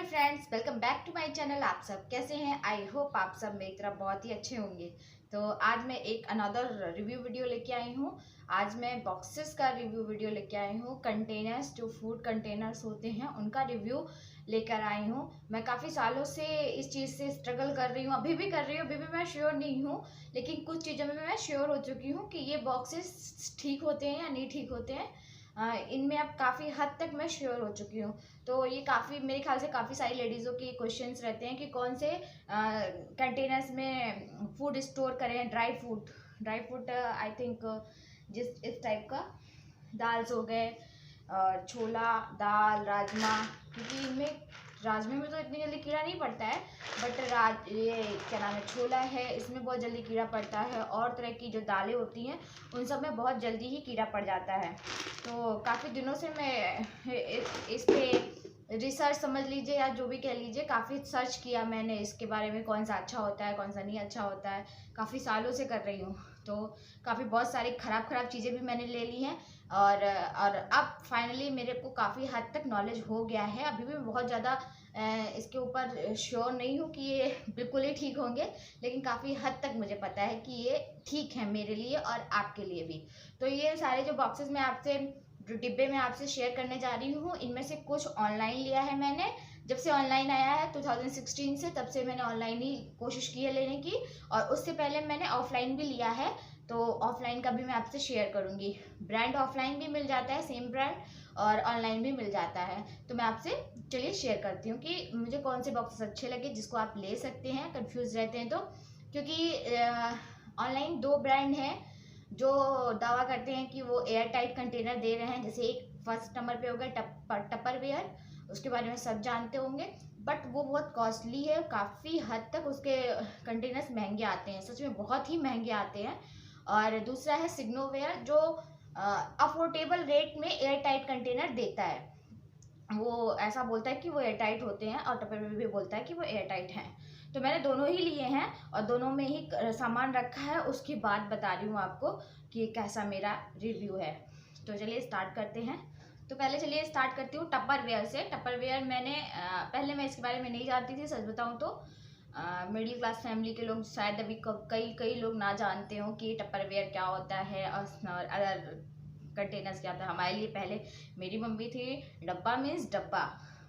Friends, welcome back to my channel. आप सब कैसे हैं? आई होप आप सब मेरी तरह बहुत ही अच्छे होंगे। तो आज मैं एक अनदर रिव्यू वीडियो लेके आई हूँ। आज मैं बॉक्सेस का रिव्यू वीडियो लेके आई हूँ। कंटेनर्स, जो फूड कंटेनर्स होते हैं उनका रिव्यू लेकर आई हूँ। मैं काफ़ी सालों से इस चीज़ से स्ट्रगल कर रही हूँ, अभी भी कर रही हूँ, अभी भी मैं श्योर नहीं हूँ, लेकिन कुछ चीज़ों में मैं श्योर हो चुकी हूँ कि ये बॉक्सेस ठीक होते हैं या नहीं ठीक होते हैं। इनमें अब काफ़ी हद तक मैं श्योर हो चुकी हूँ। तो ये काफ़ी, मेरे ख्याल से काफ़ी सारी लेडीज़ों के क्वेश्चंस रहते हैं कि कौन से कंटेनर्स में फूड स्टोर करें। ड्राई फ्रूट आई थिंक जिस इस टाइप का दाल्स हो गए, छोला दाल, राजमा, क्योंकि इनमें राजमे में तो इतनी जल्दी कीड़ा नहीं पड़ता है, बट ये क्या नाम है, छोला है, इसमें बहुत जल्दी कीड़ा पड़ता है। और तरह की जो दालें होती हैं उन सब में बहुत जल्दी ही कीड़ा पड़ जाता है। तो काफ़ी दिनों से मैं इस पे रिसर्च समझ लीजिए या जो भी कह लीजिए, काफ़ी सर्च किया मैंने इसके बारे में, कौन सा अच्छा होता है कौन सा नहीं अच्छा होता है। काफ़ी सालों से कर रही हूँ, तो काफ़ी बहुत सारी ख़राब चीज़ें भी मैंने ले ली हैं। और अब फाइनली मेरे को काफ़ी हद तक नॉलेज हो गया है। अभी भी बहुत ज़्यादा इसके ऊपर श्योर नहीं हूँ कि ये बिल्कुल ही ठीक होंगे, लेकिन काफ़ी हद तक मुझे पता है कि ये ठीक है मेरे लिए और आपके लिए भी। तो ये सारे जो बॉक्सेस मैं आपसे, जो डिब्बे में आपसे शेयर करने जा रही हूँ, इनमें से कुछ ऑनलाइन लिया है मैंने। जब से ऑनलाइन आया है 2016 से, तब से मैंने ऑनलाइन ही कोशिश की है लेने की, और उससे पहले मैंने ऑफलाइन भी लिया है। तो ऑफलाइन का भी मैं आपसे शेयर करूँगी। ब्रांड ऑफलाइन भी मिल जाता है, सेम ब्रांड, और ऑनलाइन भी मिल जाता है। तो मैं आपसे चलिए शेयर करती हूँ कि मुझे कौन से बॉक्सेस अच्छे लगे जिसको आप ले सकते हैं, कंफ्यूज रहते हैं तो। क्योंकि ऑनलाइन दो ब्रांड हैं जो दावा करते हैं कि वो एयर टाइट कंटेनर दे रहे हैं। जैसे एक फर्स्ट नंबर पे हो गया टपरवेयर, उसके बारे में सब जानते होंगे, बट वो बहुत कॉस्टली है। काफ़ी हद तक उसके कंटेनर्स महंगे आते हैं, सच में बहुत ही महंगे आते हैं। और दूसरा है सिग्नोवेयर, जो अफोर्डेबल रेट में एयर टाइट कंटेनर देता है। वो ऐसा बोलता है कि वो एयर टाइट होते हैं, और टपरवेयर भी बोलता है कि वो एयर टाइट हैं। तो मैंने दोनों ही लिए हैं और दोनों में ही सामान रखा है। उसके बाद बता रही हूँ आपको कि कैसा मेरा रिव्यू है। तो चलिए स्टार्ट करते हैं। तो पहले चलिए स्टार्ट करती हूँ टपरवेयर से। टपरवेयर मैंने पहले मैं इसके बारे में नहीं जानती थी, सच बताऊँ तो। मिडिल क्लास फैमिली के लोग शायद अभी कई कई लोग ना जानते हो कि टपरवेयर क्या होता है और अदर कंटेनर्स क्या होता है। हमारे लिए पहले मेरी मम्मी थी, डब्बा मीन्स डब्बा।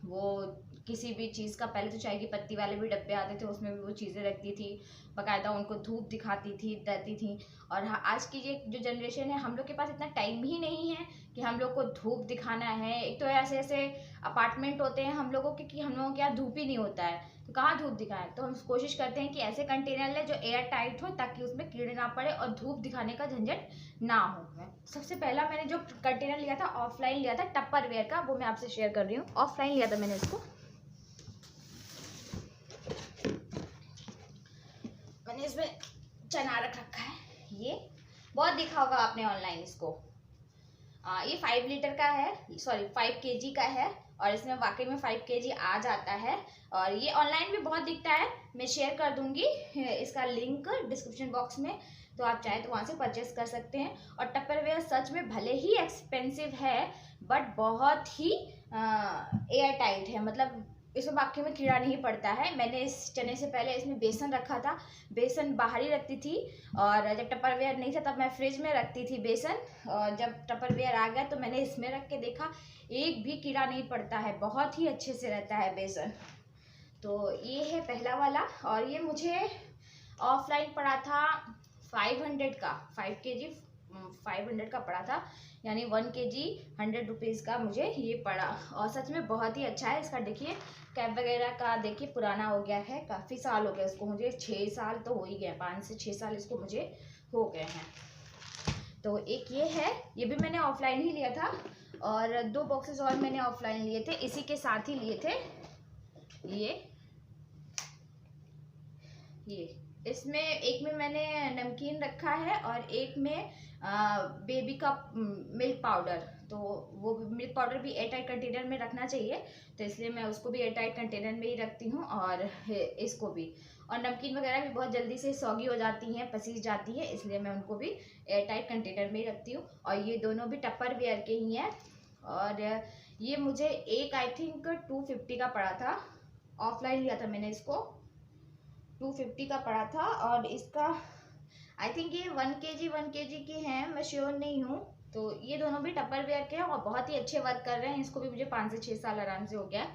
वो किसी भी चीज़ का, पहले तो चाय की पत्ती वाले भी डब्बे आते थे, उसमें भी वो चीज़ें रखती थी, बाकायदा उनको धूप दिखाती थी, देती थी। और आज की ये जो जनरेशन है, हम लोग के पास इतना टाइम ही नहीं है कि हम लोग को धूप दिखाना है। एक तो ऐसे ऐसे अपार्टमेंट होते हैं हम लोगों के कि हम लोगों के यहाँ धूप ही नहीं होता है, तो कहाँ धूप दिखाएं। तो हम कोशिश करते हैं कि ऐसे कंटेनर लें जो एयर टाइट हो, ताकि उसमें कीड़े ना पड़े और धूप दिखाने का झंझट ना हो। सबसे पहला मैंने जो कंटेनर लिया था, ऑफलाइन लिया था टपरवेयर का, वो मैं आपसे शेयर कर रही हूँ। ऑफलाइन लिया था मैंने इसको। मैंने इसमें चना रख रखा है, ये बहुत देखा होगा आपने ऑनलाइन इसको। ये 5 लीटर का है, सॉरी 5 केजी का है, और इसमें वाकई में 5 केजी आ जाता है। और ये ऑनलाइन भी बहुत दिखता है, मैं शेयर कर दूंगी इसका लिंक डिस्क्रिप्शन बॉक्स में, तो आप चाहे तो वहाँ से परचेस कर सकते हैं। और टपरवेयर सच में भले ही एक्सपेंसिव है, बट बहुत ही एयर टाइट है, मतलब इसमें वाकई में कीड़ा नहीं पड़ता है। मैंने इस चने से पहले इसमें बेसन रखा था, बेसन बाहर ही रखती थी, और जब टपरवेयर नहीं था तब मैं फ्रिज में रखती थी बेसन। और जब टपरवेयर आ गया तो मैंने इसमें रख के देखा, एक भी कीड़ा नहीं पड़ता है, बहुत ही अच्छे से रहता है बेसन। तो ये है पहला वाला, और ये मुझे ऑफलाइन पड़ा था 500 का, 5 केजी 500 का पड़ा था, यानी 1 केजी 100 रुपीज़ का मुझे ये पड़ा। और सच में बहुत ही अच्छा है। इसका देखिए कैप वगैरह का, देखिए पुराना हो गया है, काफ़ी साल हो गए इसको, मुझे 6 साल तो हो ही गए, 5 से 6 साल इसको मुझे हो गए हैं। तो एक ये है, ये भी मैंने ऑफलाइन ही लिया था। और 2 बॉक्सेस और मैंने ऑफलाइन लिए थे, इसी के साथ ही लिए थे। ये इसमें एक में मैंने नमकीन रखा है, और एक में बेबी का मिल्क पाउडर। तो वो मिल्क पाउडर भी एयर टाइट कंटेनर में रखना चाहिए, तो इसलिए मैं उसको भी एयर टाइट कंटेनर में ही रखती हूँ, और इसको भी। और नमकीन वगैरह भी बहुत जल्दी से सौगी हो जाती हैं, पसीज जाती है, इसलिए मैं उनको भी एयर टाइट कंटेनर में ही रखती हूँ। और ये दोनों भी टपरवेयर के ही हैं। और ये मुझे एक आई थिंक 250 का पड़ा था, ऑफलाइन लिया था मैंने इसको, 250 का पड़ा था। और इसका आई थिंक ये 1 kg के हैं, मैं श्योर नहीं हूँ। तो ये दोनों भी टपरवेयर के हैं और बहुत ही अच्छे वर्क कर रहे हैं। इसको भी मुझे 5 से 6 साल आराम से हो गया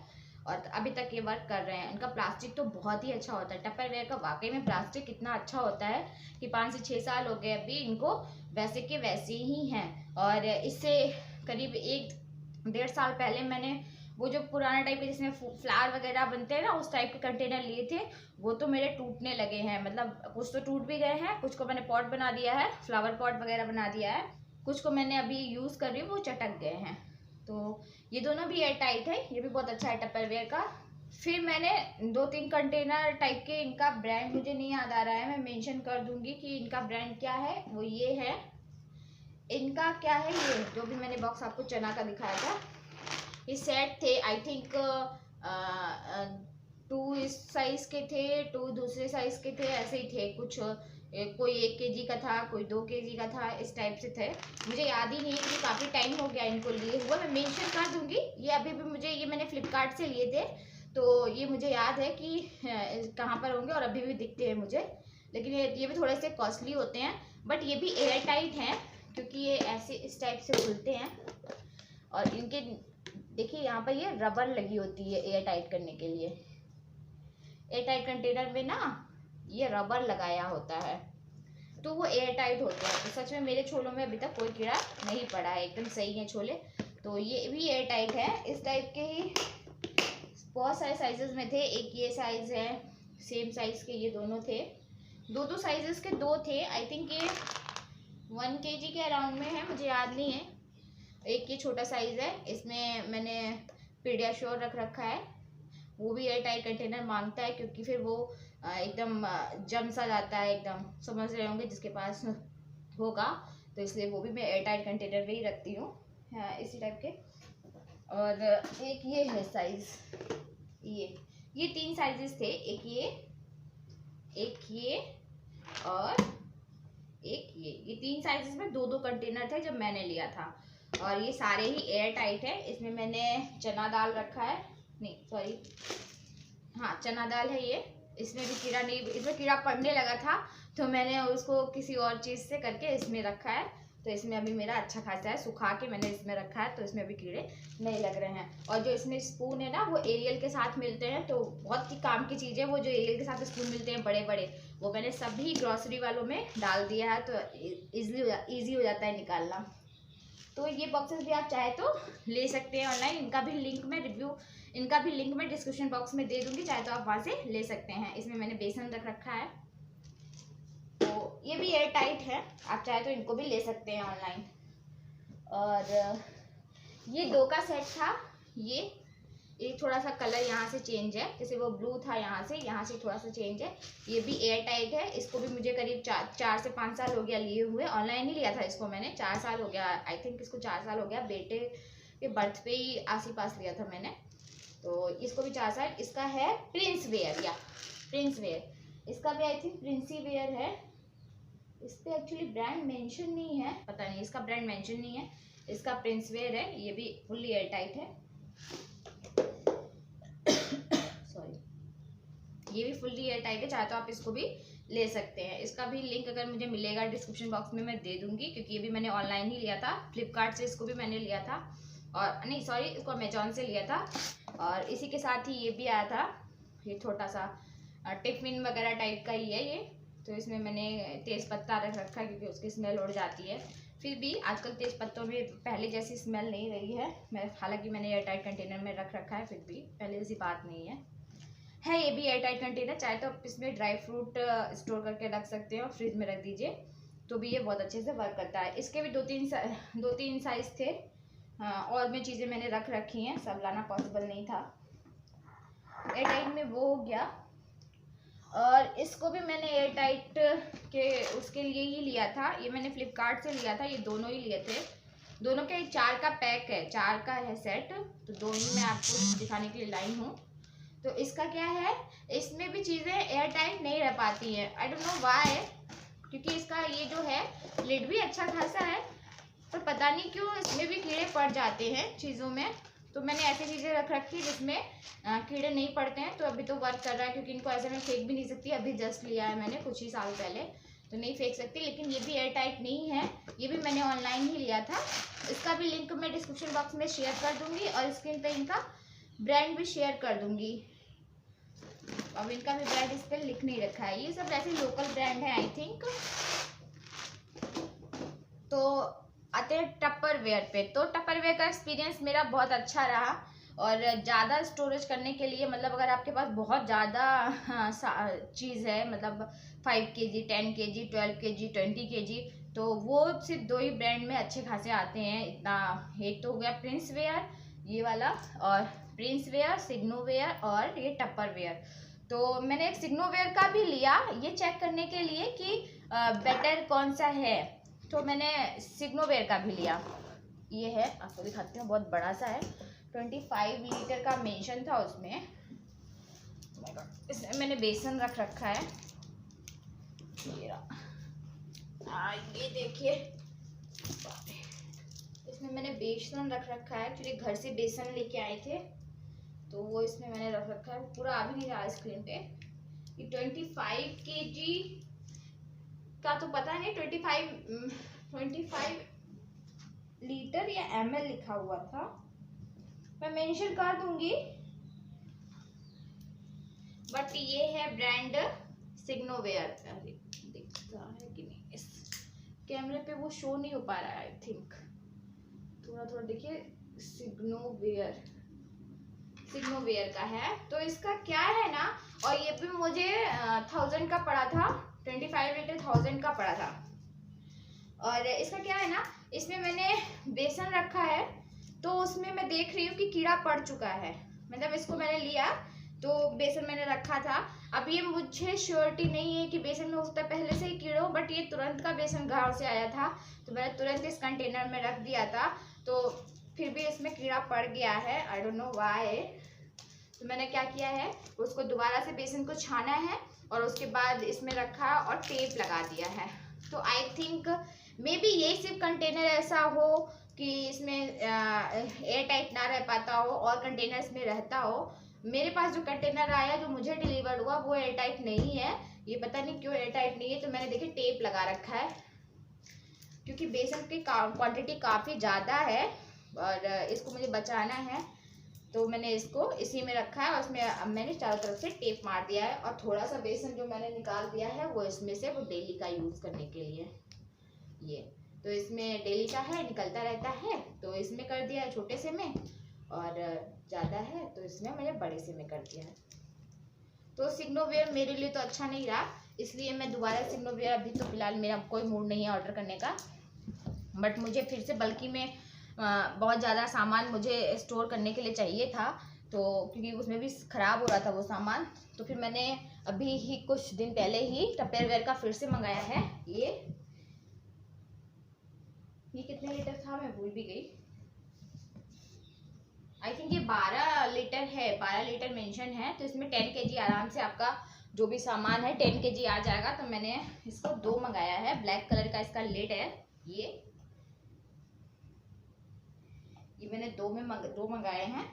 और अभी तक ये वर्क कर रहे हैं। इनका प्लास्टिक तो बहुत ही अच्छा होता है, टपरवेयर का वाकई में प्लास्टिक इतना अच्छा होता है कि 5 से 6 साल हो गए अभी इनको, वैसे के वैसे ही हैं। और इससे करीब 1-1.5 साल पहले मैंने वो जो पुराना टाइप के जिसमें फ्लावर वगैरह बनते हैं ना, उस टाइप के कंटेनर लिए थे। वो तो मेरे टूटने लगे हैं, मतलब कुछ तो टूट भी गए हैं, कुछ को मैंने पॉट बना दिया है, फ्लावर पॉट वगैरह बना दिया है, कुछ को मैंने अभी यूज़ कर रही हूँ वो चटक गए हैं। तो ये दोनों भी एयर टाइट है, ये भी बहुत अच्छा है टपरवेयर का। फिर मैंने 2-3 कंटेनर टाइप के, इनका ब्रांड मुझे नहीं याद आ रहा है, मैं मेंशन कर दूंगी कि इनका ब्रांड क्या है। वो ये है, इनका क्या है, ये जो भी मैंने बॉक्स आपको चना का दिखाया था, ये सेट थे आई थिंक 2 इस साइज के थे, 2 दूसरे साइज के थे, ऐसे ही थे कुछ। कोई 1 kg का था, कोई 2 kg का था, इस टाइप से थे। मुझे याद ही नहीं है कि काफ़ी टाइम हो गया इनको लिए हुआ, मैं मेंशन कर दूंगी। ये अभी भी मुझे, ये मैंने फ्लिपकार्ट से लिए थे, तो ये मुझे याद है कि कहाँ पर होंगे और अभी भी दिखते हैं मुझे। लेकिन ये भी थोड़े से कॉस्टली होते हैं, बट ये भी एयर टाइट हैं क्योंकि ये ऐसे इस टाइप से खुलते हैं। और इनके देखिए यहाँ पर ये रबर लगी होती है एयर टाइट करने के लिए। एयर टाइट कंटेनर में ना ये रबर लगाया होता है, तो वो एयर टाइट होते हैं। तो सच में मेरे छोलों में अभी तक कोई कीड़ा नहीं पड़ा है, एकदम सही है छोले। तो ये भी एयर टाइट है, इस टाइप के ही बहुत सारे साइजेस में थे। एक ये साइज है, सेम साइज के ये दोनों थे, दो साइजेस के 2 थे। आई थिंक ये 1 kg के अराउंड में है, मुझे याद नहीं है। एक ये छोटा साइज है, इसमें मैंने पीडियाश्योर रख रखा है, वो भी एयर टाइट कंटेनर मांगता है क्योंकि फिर वो एकदम जम सा जाता है, एकदम समझ रहे होंगे जिसके पास होगा। तो इसलिए वो भी मैं एयर टाइट कंटेनर में ही रखती हूँ, इसी टाइप के। और एक ये है साइज, ये 3 साइजेस थे, एक ये और एक ये 3 साइजेस में 2-2 कंटेनर थे जब मैंने लिया था। और ये सारे ही एयर टाइट है। इसमें मैंने चना दाल रखा है, नहीं सॉरी, हाँ चना दाल है ये। इसमें भी कीड़ा नहीं, इसमें कीड़ा पड़ने लगा था तो मैंने उसको किसी और चीज़ से करके इसमें रखा है। तो इसमें अभी मेरा अच्छा खासा है, सुखा के मैंने इसमें रखा है, तो इसमें अभी कीड़े नहीं लग रहे हैं। और जो इसमें स्पून है ना, वो एरियल के साथ मिलते हैं, तो बहुत ही काम की चीज़ है वो। जो एरियल के साथ स्पून मिलते हैं बड़े बड़े, वो मैंने सभी ग्रॉसरी वालों में डाल दिया है, तो ईजी हो जाता है निकालना। तो ये बॉक्सेस भी आप चाहे तो ले सकते हैं ऑनलाइन। इनका भी लिंक मैं डिस्क्रिप्शन बॉक्स में दे दूंगी, चाहे तो आप वहाँ से ले सकते हैं। इसमें मैंने बेसन रख रखा है, तो ये भी एयर टाइट है, आप चाहे तो इनको भी ले सकते हैं ऑनलाइन। और ये 2 का सेट था, ये एक थोड़ा सा कलर यहाँ से चेंज है, जैसे वो ब्लू था यहाँ से थोड़ा सा चेंज है। ये भी एयर टाइट है, इसको भी मुझे करीब 4 से 5 साल हो गया लिए हुए। ऑनलाइन ही लिया था इसको मैंने, 4 साल हो गया आई थिंक, इसको 4 साल हो गया, बेटे के बर्थ पे ही आसी पास लिया था मैंने, तो इसको भी 4 साल। इसका है प्रिंस वेयर, इसका भी आई थिंक प्रिंसी वेयर है। इस पर एक्चुअली ब्रांड मेंशन नहीं है, पता नहीं, इसका ब्रांड मेंशन नहीं है। इसका प्रिंस वेयर है, ये भी फुल्ली एयर टाइट है, ये भी फुल्ली एयर टाइट है, चाहे तो आप इसको भी ले सकते हैं। इसका भी लिंक अगर मुझे मिलेगा डिस्क्रिप्शन बॉक्स में मैं दे दूंगी, क्योंकि ये भी मैंने ऑनलाइन ही लिया था, फ्लिपकार्ट से इसको भी मैंने लिया था, और नहीं सॉरी, इसको अमेजोन से लिया था। और इसी के साथ ही ये भी आया था, ये छोटा सा टिफिन वगैरह टाइप का ही है ये। तो इसमें मैंने तेज़ पत्ता रख रखा है क्योंकि उसकी स्मेल उड़ जाती है। फिर भी आजकल तेज़ पत्तों में पहले जैसी स्मेल नहीं रही है, हालांकि मैंने एयर टाइट कंटेनर में रख रखा है, फिर भी पहले जैसी बात नहीं है। ये भी एयर टाइट कंटेनर, चाहे तो आप इसमें ड्राई फ्रूट स्टोर करके रख सकते हो और फ्रिज में रख दीजिए, तो भी ये बहुत अच्छे से वर्क करता है। इसके भी 2-3 साइज थे, और भी चीज़ें मैंने रख रखी हैं, सब लाना पॉसिबल नहीं था। एयर टाइट में वो हो गया। और इसको भी मैंने एयर टाइट के उसके लिए ही लिया था, ये मैंने फ्लिपकार्ट से लिया था, ये दोनों ही लिए थे। दोनों के 4 का पैक है, 4 का है सेट, तो दोनों मैं आपको दिखाने के लिए लाई हूँ। तो इसका क्या है, इसमें भी चीज़ें एयर टाइट नहीं रह पाती हैं, आई डोंट नो व्हाई, क्योंकि इसका ये जो है लिड भी अच्छा खासा है, पर पता नहीं क्यों इसमें भी कीड़े पड़ जाते हैं चीज़ों में। तो मैंने ऐसी चीज़ें रख रखी जिसमें कीड़े नहीं पड़ते हैं। तो अभी तो वर्क कर रहा है, क्योंकि इनको ऐसे मैं फेंक भी नहीं सकती। अभी जस्ट लिया है मैंने कुछ ही साल पहले, तो नहीं फेंक सकती। लेकिन ये भी एयर टाइट नहीं है, ये भी मैंने ऑनलाइन ही लिया था। इसका भी लिंक मैं डिस्क्रिप्शन बॉक्स में शेयर कर दूंगी और स्क्रीन पे इनका ब्रांड भी शेयर कर दूंगी। अब इनका भी ब्रांड इस पर लिख नहीं रखा है, ये सब ऐसे लोकल ब्रांड है आई थिंक। तो आते हैं टपरवेयर पे। तो टपरवेयर का एक्सपीरियंस मेरा बहुत अच्छा रहा। और ज़्यादा स्टोरेज करने के लिए, मतलब अगर आपके पास बहुत ज़्यादा चीज़ है, मतलब 5 kg, 10 kg, 12 kg, 20 kg, तो वो सिर्फ 2 ही ब्रांड में अच्छे खासे आते हैं। इतना, एक तो हो गया प्रिंस वेयर ये वाला, और प्रिंस वेयर, सिग्नोवेयर और ये टपरवेयर। तो मैंने एक सिग्नोवेयर का भी लिया ये चेक करने के लिए कि बेटर कौन सा है। तो मैंने सिग्नोवेयर का भी लिया। ये है, आपको दिखाती हूँ, बहुत बड़ा सा है, 25 लीटर का मेंशन था उसमें। इसमें मैंने बेसन रख रखा है, ये देखिए, इसमें मैंने बेसन रख रखा है। एक्चुअली घर से बेसन लेके आए थे, तो वो इसमें मैंने रख रखा है। पूरा आ भी नहीं रहा स्क्रीन पे। ये 25 kg का तो पता नहीं, 25 लीटर या ml लिखा हुआ था, मैं मेंशन कर दूंगी। बट ये है ब्रांड सिग्नोवेयर। अरे दिखता है कि नहीं, इस कैमरे पे वो शो नहीं हो पा रहा है आई थिंक। थोड़ा थोड़ा देखिए, सिग्नोवेयर का है। तो इसका क्या है ना, और ये भी मुझे 1000 का पड़ा था, 25 लीटर 1000 का पड़ा था। और इसका क्या है ना, इसमें मैंने बेसन रखा है, तो उसमें मैं देख रही हूँ कि कीड़ा पड़ चुका है। मतलब इसको मैंने लिया तो बेसन मैंने रखा था। अब ये मुझे श्योरिटी नहीं है कि बेसन में उससे पहले से ही कीड़ा हो, बट ये तुरंत का बेसन गाँव से आया था, तो मैंने तुरंत इस कंटेनर में रख दिया था। तो फिर भी इसमें कीड़ा पड़ गया है, आई डोंट नो व्हाई। तो मैंने क्या किया है, उसको दोबारा से बेसन को छाना है और उसके बाद इसमें रखा और टेप लगा दिया है। तो आई थिंक मे बी ये सिर्फ कंटेनर ऐसा हो कि इसमें एयर टाइट ना रह पाता हो और कंटेनर इसमें रहता हो। मेरे पास जो कंटेनर आया, जो मुझे डिलीवर हुआ, वो एयर टाइट नहीं है। ये पता नहीं क्यों एयर टाइट नहीं है। तो मैंने देखिए टेप लगा रखा है, क्योंकि बेसन की क्वांटिटी काफ़ी ज़्यादा है और इसको मुझे बचाना है। तो मैंने इसको इसी में रखा है और उसमें मैंने चारों तरफ से टेप मार दिया है। और थोड़ा सा बेसन जो मैंने निकाल दिया है वो इसमें से, वो डेली का यूज़ करने के लिए। ये तो इसमें डेली का है, निकलता रहता है, तो इसमें कर दिया है छोटे से में, और ज़्यादा है तो इसमें मैंने बड़े से में कर दिया है। तो सिग्नोवेयर मेरे लिए तो अच्छा नहीं रहा, इसलिए मैं दोबारा सिग्नोवेयर, अभी तो फिलहाल मेरा कोई मूड नहीं है ऑर्डर करने का। बट मुझे फिर से बल्कि में बहुत ज़्यादा सामान मुझे स्टोर करने के लिए चाहिए था, तो क्योंकि उसमें भी ख़राब हो रहा था वो सामान। तो फिर मैंने अभी ही कुछ दिन पहले ही टपरवेयर का फिर से मंगाया है। ये कितने लीटर था मैं भूल भी गई। आई थिंक ये 12 लीटर है, 12 लीटर मेंशन है। तो इसमें 10 kg आराम से आपका जो भी सामान है 10 kg आ जाएगा। तो मैंने इसको 2 मंगाया है, ब्लैक कलर का इसका लिड है। ये मैंने 2 मंगाए हैं।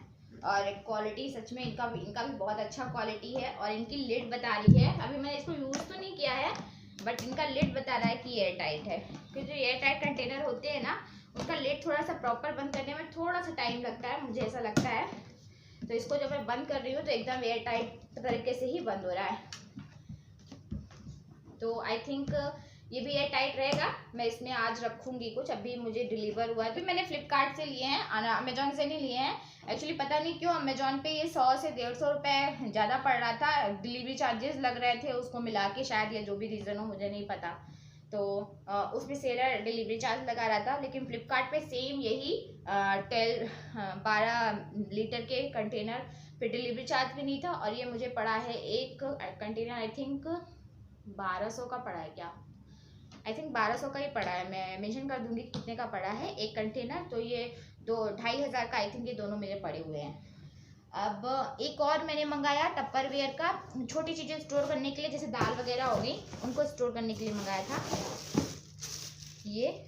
और क्वालिटी सच में इनका भी बहुत अच्छा क्वालिटी है। और इनकी लिड बता रही है, अभी मैंने इसको यूज़ तो नहीं किया है, बट इनका लिड बता रहा है कि एयर टाइट है। क्योंकि जो एयर टाइट कंटेनर होते हैं ना, उनका लिड थोड़ा सा प्रॉपर बंद करने में थोड़ा सा टाइम लगता है, मुझे ऐसा लगता है। तो इसको जब मैं बंद कर रही हूँ तो एकदम एयर टाइट तरीके से ही बंद हो रहा है। तो आई थिंक ये भी एयर टाइट रहेगा। मैं इसमें आज रखूंगी कुछ, अभी मुझे डिलीवर हुआ है। तो मैंने फ्लिपकार्ट से लिए हैं, अमेजोन से नहीं लिए हैं। एक्चुअली पता नहीं क्यों अमेजोन पे ये 100 से 150 रुपये ज़्यादा पड़ रहा था, डिलीवरी चार्जेस लग रहे थे उसको मिला के, शायद या जो भी रीज़न हो मुझे नहीं पता। तो उसमें सेलर डिलीवरी चार्ज लगा रहा था। लेकिन फ्लिपकार्ट पे सेम यही 12 लीटर के कंटेनर पे डिलीवरी चार्ज भी नहीं था। और ये मुझे पड़ा है एक कंटेनर, आई थिंक 1200 का पड़ा है क्या, आई थिंक 1200 का ही पड़ा है। मैं मेंशन कर दूंगी कितने का पड़ा है एक कंटेनर। तो ये 2-2,500 का आई थिंक ये दोनों मेरे पड़े हुए हैं। अब एक और मैंने मंगाया टपरवेयर का, छोटी चीज़ें स्टोर करने के लिए, जैसे दाल वगैरह हो गई, उनको स्टोर करने के लिए मंगाया था। ये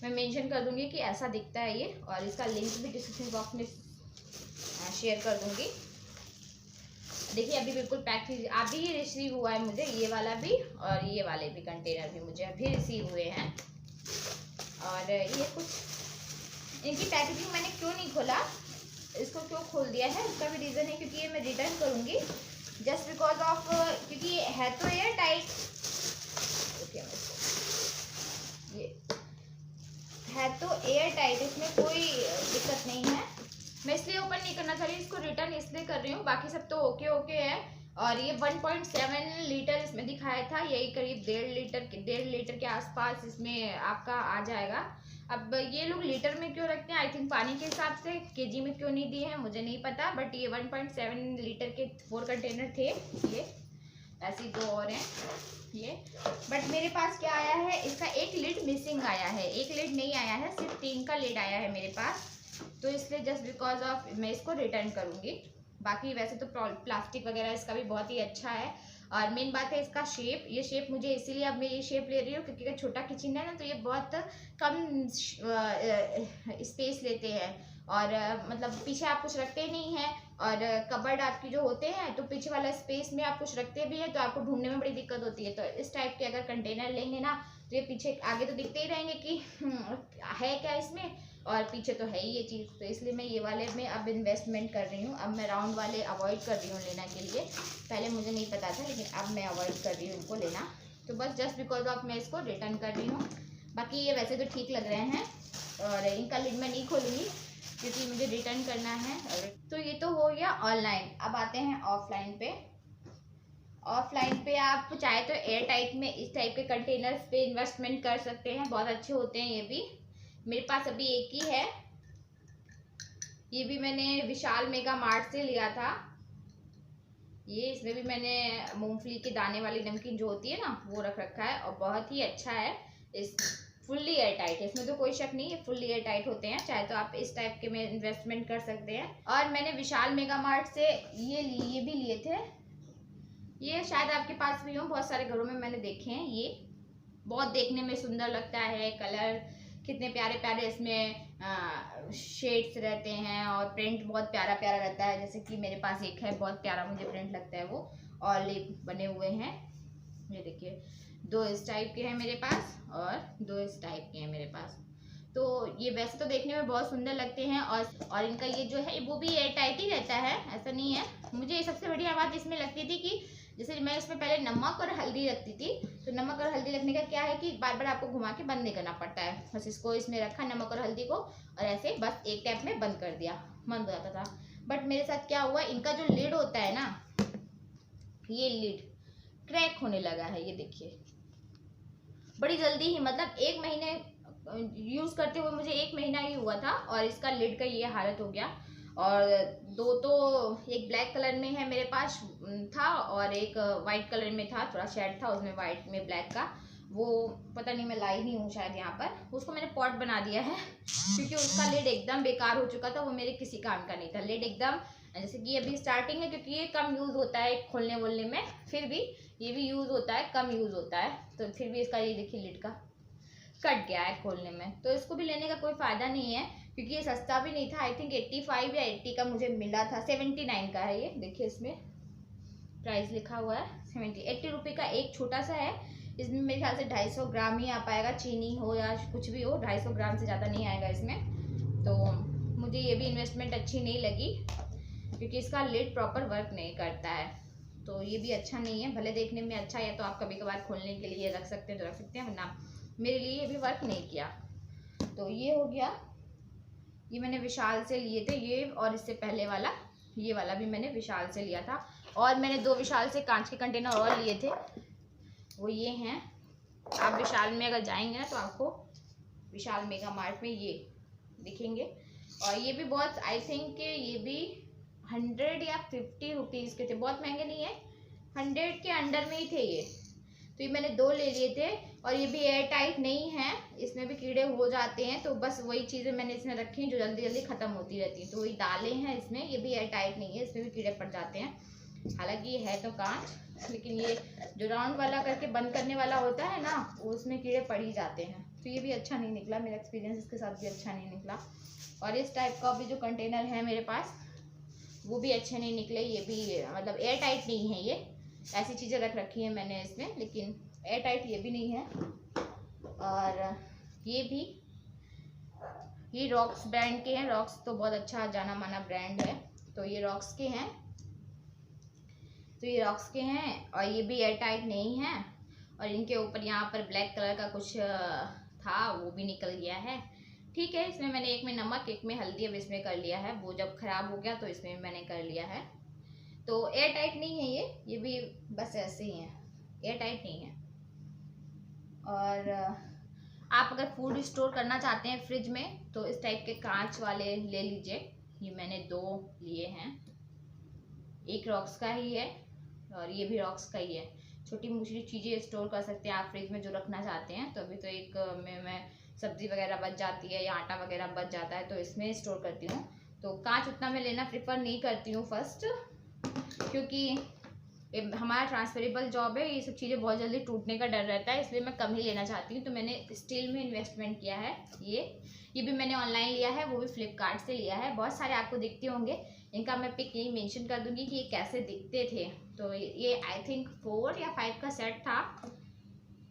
मैं मेंशन कर दूंगी कि ऐसा दिखता है ये, और इसका लिंक भी डिस्क्रिप्शन बॉक्स में शेयर कर दूंगी। देखिए अभी बिल्कुल पैक अभी रिसीव हुआ है मुझे, ये वाला भी और ये वाले भी कंटेनर भी मुझे अभी रिसीव हुए हैं। और ये कुछ इनकी पैकेजिंग मैंने क्यों नहीं खोला, इसको क्यों खोल दिया है, उसका भी रीज़न है क्योंकि ये मैं रिटर्न करूँगी जस्ट बिकॉज ऑफ, क्योंकि है तो एयर टाइट, ये है तो एयर टाइट, इसमें कोई दिक्कत नहीं है। मैं इसलिए ओपन नहीं करना चाह रही, इसको रिटर्न इसलिए कर रही हूँ, बाकी सब तो ओके ओके है। और ये 1.7 लीटर इसमें दिखाया था, यही करीब 1.5 लीटर के आसपास इसमें आपका आ जाएगा। अब ये लोग लीटर में क्यों रखते हैं, आई थिंक पानी के हिसाब से, केजी में क्यों नहीं दिए हैं मुझे नहीं पता, बट ये 1.7 लीटर के 4 कंटेनर थे ये, ऐसे 2 और हैं ये। बट मेरे पास क्या आया है, इसका एक लिड मिसिंग आया है, एक लिड नहीं आया है, सिर्फ 3 का लिड आया है मेरे पास, तो इसलिए जस्ट बिकॉज ऑफ मैं इसको रिटर्न करूँगी। बाकी वैसे तो प्लास्टिक वगैरह इसका भी बहुत ही अच्छा है। और मेन बात है इसका शेप, ये शेप मुझे इसीलिए अब मैं ये शेप ले रही हूँ क्योंकि छोटा किचन है ना, तो ये बहुत कम स्पेस लेते हैं और मतलब पीछे आप कुछ रखते ही नहीं हैं, और कबर्ड आपकी जो होते हैं तो पीछे वाला स्पेस में आप कुछ रखते भी हैं तो आपको ढूंढने में बड़ी दिक्कत होती है। तो इस टाइप के अगर कंटेनर लेंगे ना तो ये पीछे आगे तो दिखते ही रहेंगे कि है क्या इसमें, और पीछे तो है ही ये चीज़, तो इसलिए मैं ये वाले में अब इन्वेस्टमेंट कर रही हूँ। अब मैं राउंड वाले अवॉइड कर रही हूँ लेना के लिए, पहले मुझे नहीं पता था लेकिन अब मैं अवॉइड कर रही हूँ इनको लेना, तो बस जस्ट बिकॉज ऑफ मैं इसको रिटर्न कर रही हूँ। बाकी ये वैसे तो ठीक लग रहे हैं और इनका लिड मैं नहीं खोलूँगी क्योंकि मुझे रिटर्न करना है। तो ये तो हो गया ऑनलाइन, अब आते हैं ऑफलाइन पे। ऑफलाइन पे आप चाहे तो एयर टाइट में इस टाइप के कंटेनर्स पे इन्वेस्टमेंट कर सकते हैं, बहुत अच्छे होते हैं ये भी। मेरे पास अभी एक ही है, ये भी मैंने विशाल मेगा मार्ट से लिया था। ये इसमें भी मैंने मूंगफली के दाने वाली नमकीन जो होती है ना वो रख रखा है और बहुत ही अच्छा है। इस फुल्ली एयर टाइट है, इसमें तो कोई शक नहीं है, फुल्ली एयर टाइट होते हैं, चाहे तो आप इस टाइप के में इन्वेस्टमेंट कर सकते हैं। और मैंने विशाल मेगा मार्ट से ये भी लिए थे, ये शायद आपके पास भी हो, बहुत सारे घरों में मैंने देखे हैं। ये बहुत देखने में सुंदर लगता है, कलर कितने प्यारे प्यारे इसमें शेड्स रहते हैं और प्रिंट बहुत प्यारा प्यारा रहता है। जैसे कि मेरे पास एक है, बहुत प्यारा मुझे प्रिंट लगता है, वो ऑलिव बने हुए हैं, ये देखिए 2 इस टाइप के हैं मेरे पास और 2 इस टाइप के हैं मेरे पास। तो ये वैसे तो देखने में बहुत सुंदर लगते हैं और इनका ये जो है वो भी एयर टाइट ही रहता है, ऐसा नहीं है। मुझे सबसे बढ़िया बात इसमें लगती थी कि जैसे मैं इसमें पहले नमक और हल्दी रखती थी, तो नमक और हल्दी रखने का क्या है कि बार बार आपको घुमा के बंद नहीं करना पड़ता है, बस इसको इसमें रखा नमक और हल्दी को और ऐसे बस एक टैप में बंद कर दिया, बंद हो जाता था। बट मेरे साथ क्या हुआ, इनका जो लिड होता है ना, ये लिड क्रैक होने लगा है, ये देखिए बड़ी जल्दी ही, मतलब 1 महीने यूज़ करते हुए मुझे 1 महीना ही हुआ था और इसका लिड का ये हालत हो गया। और 2 तो एक ब्लैक कलर में है मेरे पास था और एक वाइट कलर में था, थोड़ा शेड था उसमें वाइट में ब्लैक का, वो पता नहीं मैं लाई नहीं हूँ शायद यहाँ पर, उसको मैंने पॉट बना दिया है क्योंकि उसका लिड एकदम बेकार हो चुका था, वो मेरे किसी काम का नहीं था लिड एकदम। जैसे कि अभी स्टार्टिंग है क्योंकि ये कम यूज़ होता है खोलने वोलने में, फिर भी ये भी यूज़ होता है, कम यूज़ होता है, तो फिर भी इसका ये देखिए लिड का कट गया है खोलने में, तो इसको भी लेने का कोई फ़ायदा नहीं है क्योंकि ये सस्ता भी नहीं था। आई थिंक 85 या 80 का मुझे मिला था, 79 का है ये, देखिए इसमें प्राइस लिखा हुआ है 80 रुपये का एक छोटा सा है। इसमें मेरे ख्याल से 250 ग्राम ही आ पाएगा, चीनी हो या कुछ भी हो, 250 ग्राम से ज़्यादा नहीं आएगा इसमें। तो मुझे ये भी इन्वेस्टमेंट अच्छी नहीं लगी क्योंकि इसका लिड प्रॉपर वर्क नहीं करता है, तो ये भी अच्छा नहीं है। भले देखने में अच्छा है तो आप कभी कभार खोलने के लिए रख सकते हैं तो रख सकते हैं, वरना मेरे लिए ये भी वर्क नहीं किया। तो ये हो गया, ये मैंने विशाल से लिए थे ये, और इससे पहले वाला ये वाला भी मैंने विशाल से लिया था। और मैंने 2 विशाल से कांच के कंटेनर और लिए थे, वो ये हैं। आप विशाल में अगर जाएंगे ना तो आपको विशाल मेगा मार्ट में ये दिखेंगे, और ये भी बहुत, आई थिंक ये भी 100 या 50 रुपीज़ के थे, बहुत महंगे नहीं है, 100 के अंडर में ही थे ये। तो ये मैंने 2 ले लिए थे और ये भी एयर टाइट नहीं है, इसमें भी कीड़े हो जाते हैं, तो बस वही चीज़ें मैंने इसमें रखी हैं जो जल्दी जल्दी ख़त्म होती रहती हैं, तो वही डाले हैं इसमें। ये भी एयर टाइट नहीं है, इसमें भी कीड़े पड़ जाते हैं, हालांकि ये है तो कांच, लेकिन ये जो राउंड वाला करके बंद करने वाला होता है ना, उसमें कीड़े पड़ ही जाते हैं, तो ये भी अच्छा नहीं निकला, मेरा एक्सपीरियंस इसके साथ भी अच्छा नहीं निकला। और इस टाइप का भी जो कंटेनर है मेरे पास, वो भी अच्छे नहीं निकले। ये भी मतलब एयर टाइट नहीं है, ये ऐसी चीज़ें रख रखी है मैंने इसमें, लेकिन एयर टाइट ये भी नहीं है। और ये रॉक्स ब्रांड के हैं। रॉक्स तो बहुत अच्छा जाना माना ब्रांड है, तो ये रॉक्स के हैं। और ये भी एयर टाइट नहीं है। और इनके ऊपर यहाँ पर ब्लैक कलर का कुछ था, वो भी निकल गया है। ठीक है, इसमें मैंने एक में नमक, एक में हल्दी अब इसमें कर लिया है। वो जब खराब हो गया तो इसमें मैंने कर लिया है। तो एयर टाइट नहीं है ये भी बस ऐसे ही है, एयर टाइट नहीं है। और आप अगर फूड स्टोर करना चाहते हैं फ्रिज में तो इस टाइप के कांच वाले ले लीजिए। ये मैंने 2 लिए हैं, एक रॉक्स का ही है और ये भी रॉक्स का ही है। छोटी मोटी चीज़ें स्टोर कर सकते हैं आप फ्रिज में जो रखना चाहते हैं। तो अभी तो एक में मैं सब्जी वगैरह बच जाती है या आटा वगैरह बच जाता है तो इसमें स्टोर करती हूँ। तो कांच उतना मैं लेना प्रेफर नहीं करती हूँ फर्स्ट, क्योंकि हमारा ट्रांसफरेबल जॉब है, ये सब चीज़ें बहुत जल्दी टूटने का डर रहता है, इसलिए मैं कम ही लेना चाहती हूँ। तो मैंने स्टील में इन्वेस्टमेंट किया है। ये भी मैंने ऑनलाइन लिया है, वो भी फ्लिपकार्ट से लिया है। बहुत सारे आपको दिखते होंगे, इनका मैं पिक यही मेंशन कर दूंगी कि ये कैसे दिखते थे। तो ये आई थिंक 4 या 5 का सेट था,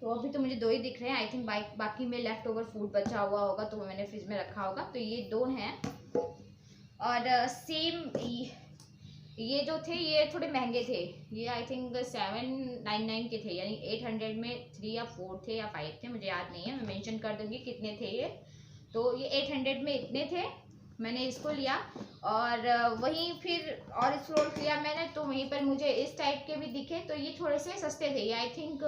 तो अभी तो मुझे 2 ही दिख रहे हैं। आई थिंक बाकी में लेफ्ट ओवर फूड बचा हुआ होगा तो मैंने फ्रिज में रखा होगा। तो ये 2 हैं। और सेम ये जो थे ये थोड़े महंगे थे। ये आई थिंक 799 के थे, यानी 800 में 3 या 4 थे या 5 थे, मुझे याद नहीं है। मैं मेंशन कर दूंगी कितने थे ये। तो ये 800 में इतने थे, मैंने इसको लिया। और वहीं फिर और एक्सप्लोर किया मैंने, तो वहीं पर मुझे इस टाइप के भी दिखे। तो ये थोड़े से सस्ते थे, ये आई थिंक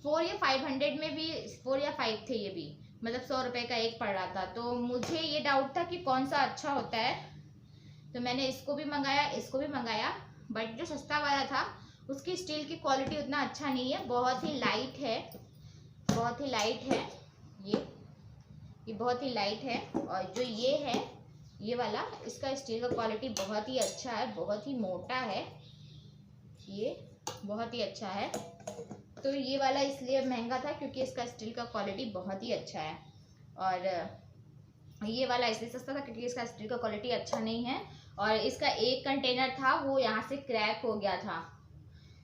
4 या 500 में भी 4 या 5 थे ये भी, मतलब 100 रुपये का एक पड़ रहा था। तो मुझे ये डाउट था कि कौन सा अच्छा होता है, तो मैंने इसको भी मंगाया, इसको भी मंगाया। बट जो सस्ता वाला था उसकी स्टील की क्वालिटी उतना अच्छा नहीं है, बहुत ही लाइट है, बहुत ही लाइट है। ये बहुत ही लाइट है। और जो ये है ये वाला, इसका स्टील का क्वालिटी बहुत ही अच्छा है, बहुत ही मोटा है, ये बहुत ही अच्छा है। तो ये वाला इसलिए महंगा था क्योंकि इसका स्टील का क्वालिटी बहुत ही अच्छा है। और ये वाला इसलिए सस्ता था क्योंकि इसका स्टील का क्वालिटी अच्छा नहीं है। और इसका एक कंटेनर था वो यहाँ से क्रैक हो गया था,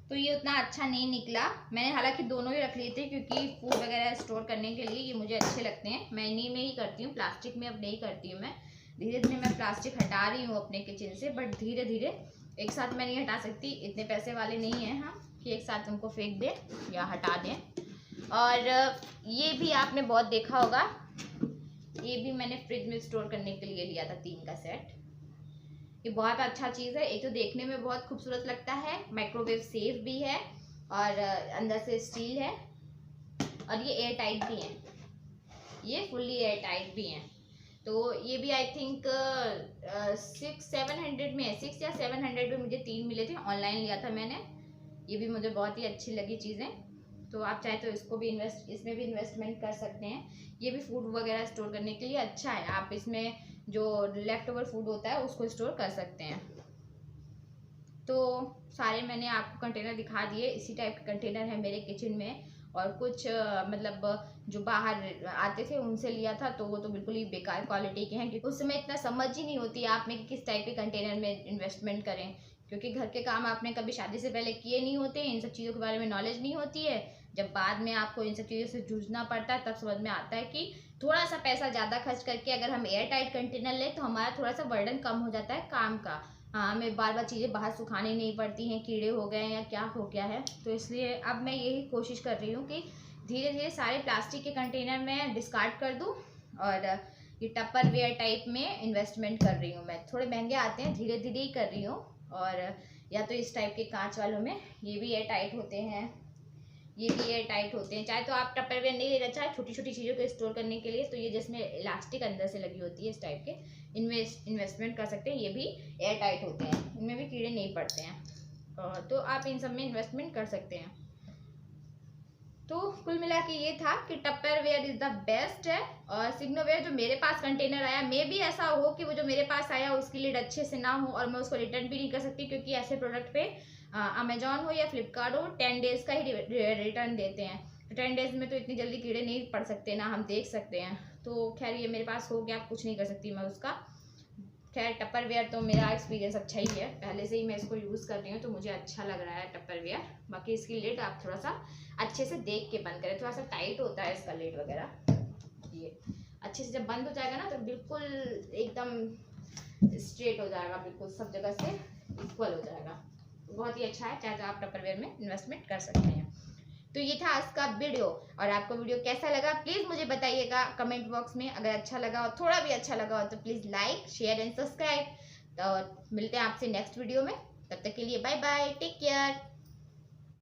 तो ये उतना अच्छा नहीं निकला। मैंने हालांकि दोनों ही रख लिए थे क्योंकि फूड वगैरह स्टोर करने के लिए ये मुझे अच्छे लगते हैं। मैं इन्हीं में ही करती हूँ, प्लास्टिक में अब नहीं करती हूँ मैं। धीरे धीरे मैं प्लास्टिक हटा रही हूँ अपने किचन से, बट धीरे धीरे, एक साथ मैं नहीं हटा सकती, इतने पैसे वाले नहीं हैं हम कि एक साथ उनको फेंक दें या हटा दें। और ये भी आपने बहुत देखा होगा, ये भी मैंने फ्रिज में स्टोर करने के लिए लिया था 3 का सेट। ये बहुत अच्छा चीज़ है, एक तो देखने में बहुत खूबसूरत लगता है, माइक्रोवेव सेफ भी है और अंदर से स्टील है। और ये एयर टाइट भी है, ये फुल्ली एयर टाइट भी हैं। तो ये भी आई थिंक 600-700 में है, 6 या 700 में मुझे 3 मिले थे, ऑनलाइन लिया था मैंने। ये भी मुझे बहुत ही अच्छी लगी चीज़ें। तो आप चाहे तो इसको भी इसमें भी इन्वेस्टमेंट कर सकते हैं। ये भी फूड वगैरह स्टोर करने के लिए अच्छा है। आप इसमें जो लेफ्ट ओवर फूड होता है उसको स्टोर कर सकते हैं। तो सारे मैंने आपको कंटेनर दिखा दिए, इसी टाइप के कंटेनर है मेरे किचन में। और कुछ मतलब जो बाहर आते थे उनसे लिया था, तो वो तो बिल्कुल ही बेकार क्वालिटी के हैं, क्योंकि उस समय इतना समझ ही नहीं होती आप में कि किस टाइप के कंटेनर में इन्वेस्टमेंट करें, क्योंकि घर के काम आपने कभी शादी से पहले किए नहीं होते हैं, इन सब चीज़ों के बारे में नॉलेज नहीं होती है। जब बाद में आपको इन सब चीज़ों से जूझना पड़ता है तब समझ में आता है कि थोड़ा सा पैसा ज़्यादा खर्च करके अगर हम एयर टाइट कंटेनर लें तो हमारा थोड़ा सा बर्डन कम हो जाता है काम का। हाँ, हमें बार बार चीज़ें बाहर सुखानी नहीं पड़ती हैं, कीड़े हो गए या क्या हो गया है। तो इसलिए अब मैं यही कोशिश कर रही हूँ कि धीरे धीरे सारे प्लास्टिक के कंटेनर में डिस्कार्ड कर दूँ और ये टपरवेयर टाइप में इन्वेस्टमेंट कर रही हूँ मैं। थोड़े महंगे आते हैं, धीरे धीरे ही कर रही हूँ। और या तो इस टाइप के कांच वालों में, ये भी एयर टाइट होते हैं, ये भी एयर टाइट होते हैं। चाहे तो आप टपरवेयर नहीं लेना, चाहे छोटी छोटी चीज़ों को स्टोर करने के लिए तो ये जिसमें इलास्टिक अंदर से लगी होती है इस टाइप के इन्वेस्टमेंट कर सकते हैं। ये भी एयर टाइट होते हैं, इनमें भी कीड़े नहीं पड़ते हैं। तो आप इन सब में इन्वेस्टमेंट कर सकते हैं। तो कुल मिला के ये था कि टपरवेयर इज़ द बेस्ट है। और सिग्नोवेयर जो मेरे पास कंटेनर आया, मे भी ऐसा हो कि वो जो मेरे पास आया उसकी लिड अच्छे से ना हो और मैं उसको रिटर्न भी नहीं कर सकती, क्योंकि ऐसे प्रोडक्ट पे अमेजॉन हो या फ्लिपकार्ट हो 10 डेज़ का ही रिटर्न देते हैं। 10 डेज़ में तो इतनी जल्दी कीड़े नहीं पड़ सकते ना, हम देख सकते हैं। तो खैर ये मेरे पास हो गया, कुछ नहीं कर सकती मैं उसका। खैर टपरवेयर तो मेरा एक्सपीरियंस अच्छा ही है, पहले से ही मैं इसको यूज़ कर रही हूँ तो मुझे अच्छा लग रहा है टपरवेयर। बाकी इसकी लिड आप थोड़ा सा अच्छे से देख के बंद करें, थोड़ा सा टाइट होता है इसका लिड वगैरह। ये अच्छे से जब बंद हो जाएगा ना तो बिल्कुल एकदम स्ट्रेट हो जाएगा, बिल्कुल सब जगह से इक्वल हो जाएगा। बहुत ही अच्छा है, चाहे तो आप टपरवेयर में इन्वेस्टमेंट कर सकते हैं। तो ये था आज का वीडियो, और आपको वीडियो कैसा लगा प्लीज़ मुझे बताइएगा कमेंट बॉक्स में। अगर अच्छा लगा हो, थोड़ा भी अच्छा लगा हो तो please like share and subscribe. तो मिलते हैं आपसे नेक्स्ट वीडियो में, तब तक के लिए बाय बाय, टेक केयर।